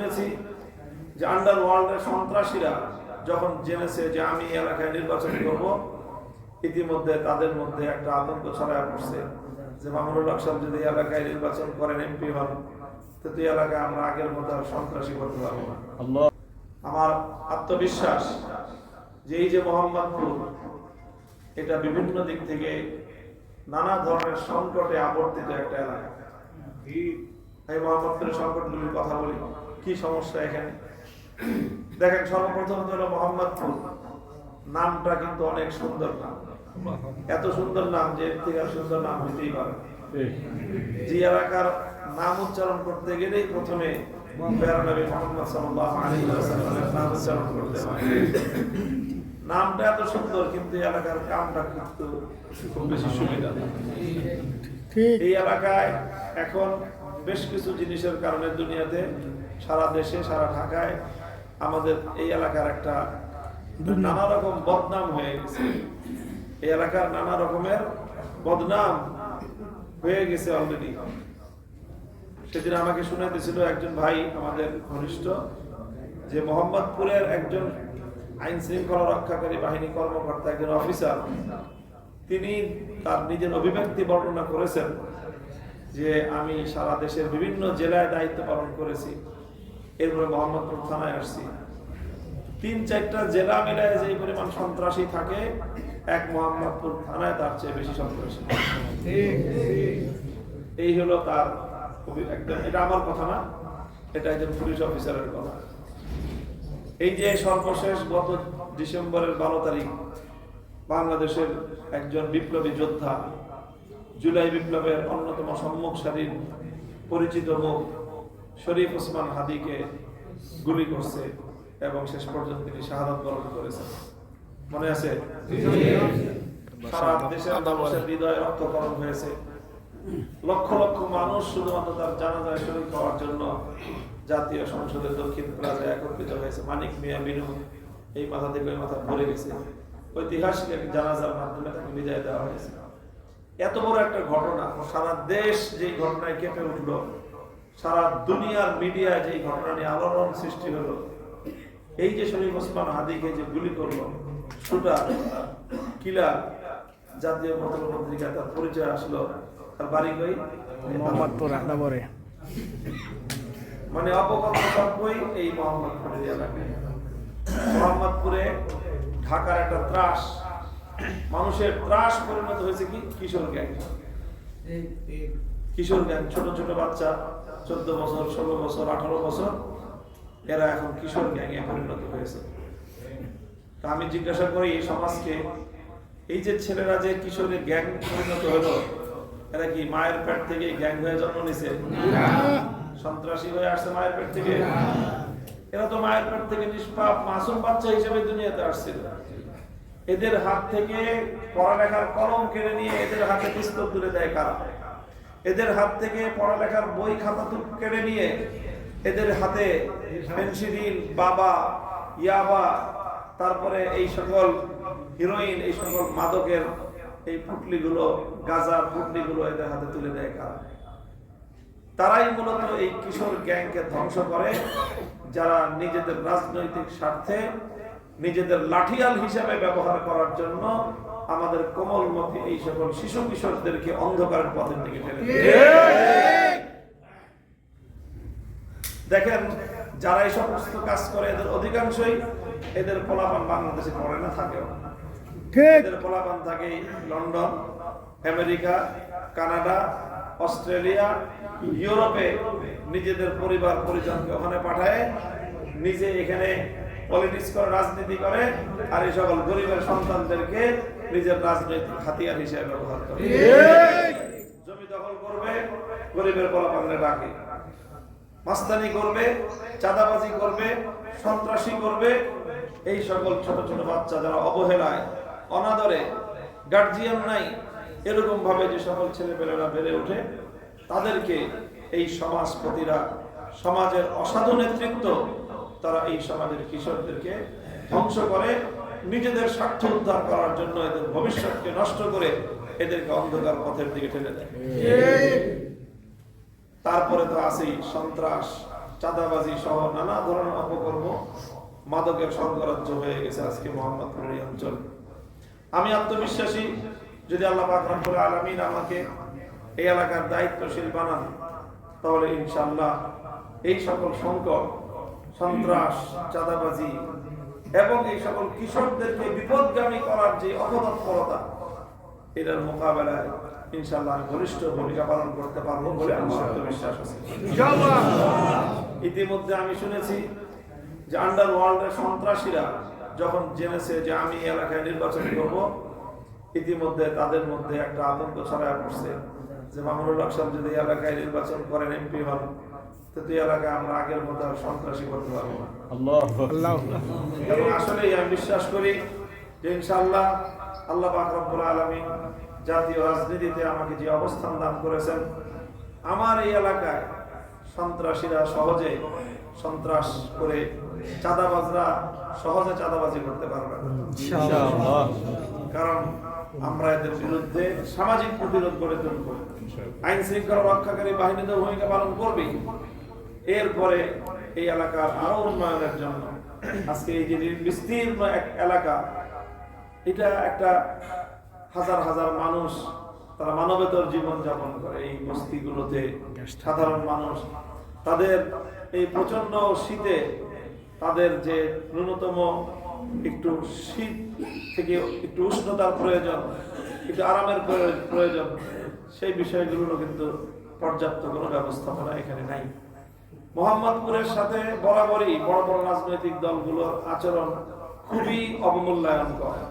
শুনেছি যে আন্ডারওয়ার্ল্ডের সন্ত্রাসীরা যখন জেনেছে যে আমি এলাকায় নির্বাচন করব, ইতিমধ্যে তাদের মধ্যে একটা আতঙ্ক ছড়ায় পড়ছে যে মামুনুল হক সাহেব যদি এলাকায় নির্বাচন করেন, এমপি হন, তো এই এলাকায় আমরা আগের মতো আর সন্ত্রাসী করতে পারবো না। আমার আত্মবিশ্বাস যে এই যে মোহাম্মদপুর, এটা বিভিন্ন দিক থেকে নানা ধরনের সংকটে আবর্তিত একটা এলাকা। এই মোহাম্মদপুরের সংকটগুলির কথা বলি, কি সমস্যা এখানে দেখেন। সর্বপ্রথম হলো মোহাম্মদপুর নামটা কিন্তু অনেক সুন্দর নাম, এত সুন্দর নাম যে এর থেকে সুন্দর নাম হইতেই পারে। যে এলাকার নাম উচ্চারণ করতে গেলেই প্রথমে নবী মুহাম্মদ সাল্লাল্লাহু আলাইহি ওয়াসাল্লামের নাম উচ্চারণ করতে হয়। নামটা এত সুন্দর, কিন্তু এলাকার কামটা কিন্তু খুব বেশি সুবিধা না। এই এলাকায় এখন বেশ কিছু জিনিসের কারণে দুনিয়াতে, সারা দেশে, সারা ঢাকায় আমাদের এই এলাকার একটা নানা রকম বদনাম হয়ে গেছে। এই এলাকার নানা রকমের বদনাম হয়ে গেছে অলরেডি। সেদিন আমাকে শুনাইতেছিল একজন ভাই, আমাদের ঘনিষ্ঠ, যে মোহাম্মদপুরের একজন আইন শৃঙ্খলা রক্ষাকারী বাহিনী কর্মকর্তা, একজন অফিসার, তিনি তার নিজের অভিব্যক্তি বর্ণনা করেছেন যে আমি সারা দেশের বিভিন্ন জেলায় দায়িত্ব পালন করেছি, এরপরে মোহাম্মদপুর থানায় আসছি। ৩-৪টা জেলা মিলায় যে পরিমাণ সন্ত্রাসী থাকে, এক মোহাম্মদপুর থানায় তার চেয়ে বেশি সন্ত্রাসী। এই হলো তার একদম, এটা আমার কথা না, এটা একজন পুলিশ অফিসারের কথা। এই যে সর্বশেষ গত ডিসেম্বরের 12 তারিখ বাংলাদেশের একজন বিপ্লবী যোদ্ধা, জুলাই বিপ্লবের অন্যতম সম্মুখ সারির পরিচিত মুখ শরীফ ওসমান হাদিকে গুলি করছে এবং শেষ পর্যন্ত তিনি শাহাদাত বরণ করেছেন। মনে আছে? সারা দেশের মানুষের হৃদয়ে রক্তক্ষরণ হয়েছে। লক্ষ লক্ষ মানুষ শুধুমাত্র তার জানাজায় শরীক হওয়ার জন্য জাতীয় সংসদের দক্ষিণ প্লাজায় একত্রিত হয়েছে। মানিক মিয়া মিনু এই মাথা থেকে ওই মাথা ভরে গেছে। ঐতিহাসিক এক জানাজার মাধ্যমে তাকে বিদায় দেওয়া হয়েছে। এত বড় একটা ঘটনা, সারা দেশ যেই ঘটনায় কেঁপে উঠলো, সারা দুনিয়ার মিডিয়ায় যেই ঘটনা নিয়ে আলোড়ন সৃষ্টি হলো, এই যে শরীফ ওসমান হাদিকে যে গুলি করলো, শুটার কিলার, জাতীয় পত্র পত্রিকা তার পরিচয় আসলো, তার বাড়ি কই? মোহাম্মদপুর আদাবরে। মানে অপকর্ম সবই এই মোহাম্মদপুরের এলাকায়। মোহাম্মদপুরে ঢাকার একটা ত্রাস, মানুষের ত্রাস পরিণত হয়েছে কি কিশোর গ্যাং। কিশোর গ্যাং, ছোট ছোট বাচ্চা, 14 বছর, 16 বছর, 18 বছর, এরা এখন কিশোর গ্যাংয়ে পরিণত হয়েছে। তা আমি জিজ্ঞাসা করি এই সমাজকে, এই যে ছেলেরা যে কিশোরের গ্যাং পরিণত হলো, এরা কি মায়ের পেট থেকে গ্যাং হয়ে জন্ম নিছে? সন্ত্রাসী হয়ে আসছে মায়ের পেট থেকে? এরা তো মায়ের পেট থেকে নিষ্পাপ মাসুম বাচ্চা হিসেবে দুনিয়াতে আসছিল। এদের হাত থেকে পড়ালেখার কলম কেড়ে নিয়ে এদের হাতে পিস্তল তুলে দেয় কারা? এদের হাত থেকে পড়ালেখার বই খাতা কেড়ে নিয়ে এদের হাতে পেনসিলিন, বাবা, ইয়াবা, তারপরে এই সকল হিরোইন, এই সকল মাদকের এই পুটলিগুলো, গাজার পুটলিগুলো এদের হাতে তুলে দেয় কারা? তারাই মূলত এই কিশোর গ্যাংকে ধ্বংস করে, যারা নিজেদের রাজনৈতিক স্বার্থে নিজেদের লাঠিয়াল হিসাবে ব্যবহার করার জন্য আমাদের কোমলমতি এই সকল শিশু কিশোরদেরকে অন্ধকারের পথের দিকে ঠেলে দেয়। দেখেন, যারা এই সমস্ত কাজ করে এদের অধিকাংশই এদের পোলাপান বাংলাদেশে পড়ে না, থাকেও। এদের পোলাপান থাকে লন্ডন, আমেরিকা, কানাডা, অস্ট্রেলিয়া, ইউরোপে। নিজেদের পরিবার পরিজনকে ওখানে পাঠায়, নিজে এখানে পলিটিক্স করে, রাজনীতি করে, আর এই সকল গরিবের সন্তানদেরকে নিজের রাজনৈতিক হাতিয়ার হিসেবে ব্যবহার করে। জমি দখল করবে, গরিবের পোলাপানকে ডাকে, মাস্তানি করবে, চাঁদাবাজি করবে, সন্ত্রাসী করবে। এই সকল ছোট ছোট বাচ্চা যারা অবহেলায়, অনাদরে, গার্জিয়ান নাই, এরকম ভাবে যে সকল ছেলেপেলেরা বেড়ে ওঠে, তাদেরকে এই সমাজপতিরা, সমাজের অসাধু নেতৃত্ব, তারা এই সমাজের কিশোরদেরকে ধ্বংস করে, নিজেদের স্বার্থ উদ্ধার করার জন্য এদের ভবিষ্যৎকে নষ্ট করে এদেরকে অন্ধকার পথের দিকে ঠেলে দেয়। তারপরে তো আছেই সন্ত্রাস, চাঁদাবাজি সহ নানা ধরনের অপকর্ম, মাদকের সংকরাজ্য হয়ে গেছে আজকে মোহাম্মদপুর এই অঞ্চল। আমি আত্মবিশ্বাসী, যদি আল্লাহ পাক রব্বুল আলামিন আমাকে এই এলাকার দায়িত্বশীল বানান, তাহলে ইনশাআল্লাহ এই সকল সংকট, সন্ত্রাস, চাঁদাবাজি এবং এই সকল কিশোরদেরকে বিপদগামী করার যে অপতৎপরতা, এটার মোকাবেলায় ইনশাআল্লাহ আমি বলিষ্ঠ ভূমিকা পালন করতে পারবো বলে আমার আত্মবিশ্বাস আছে। ইতিমধ্যে আমি শুনেছি যে আন্ডারওয়ার্ল্ডের সন্ত্রাসীরা যখন জেনেছে যে আমি এই এলাকায় নির্বাচন করব, ইতিমধ্যে তাদের মধ্যে একটা আতঙ্ক ছড়ায় পড়ছে যে মামুনুল হক সাহেব যদি এলাকায় নির্বাচন করেন, এমপি হন, তো এই এলাকায় আমরা আগের মতো আর সন্ত্রাসী করতে পারবো না। আল্লাহ এবং আসলেই আমি বিশ্বাস করি যে ইনশাআল্লাহ আল্লাহ পাক রব্বুল আলামিন জাতীয় রাজনীতিতে আমাকে যে অবস্থান দান করেছেন, আমার এই এলাকায় সন্ত্রাসীরা সহজে সন্ত্রাস করে, চাঁদাবাজরা সহজে চাঁদাবাজি করতে পারবে না, কারণ আমরা এদের বিরুদ্ধে সামাজিক প্রতিরোধ গড়ে তুলব। আইন শৃঙ্খলা রক্ষাকারী বাহিনীদের ভূমিকা পালন করবে। এরপরে এই এলাকার আরো উন্নয়নের জন্য আজকে এই যে বিস্তীর্ণ এক এলাকা, এটা একটা হাজার হাজার মানুষ তারা মানবেতর জীবন যাপন করে এই বস্তিগুলোতে। সাধারণ মানুষ তাদের এই প্রচন্ড শীতে তাদের যে ন্যূনতম একটু শীত থেকে একটু উষ্ণতার প্রয়োজন, একটু আরামের প্রয়োজন, সেই বিষয়গুলো কিন্তু পর্যাপ্ত কোনো ব্যবস্থাপনা এখানে নাই। মোহাম্মদপুরের সাথে বরাবরই বড় বড় রাজনৈতিক দলগুলোর আচরণ খুবই অবমূল্যায়ন করে।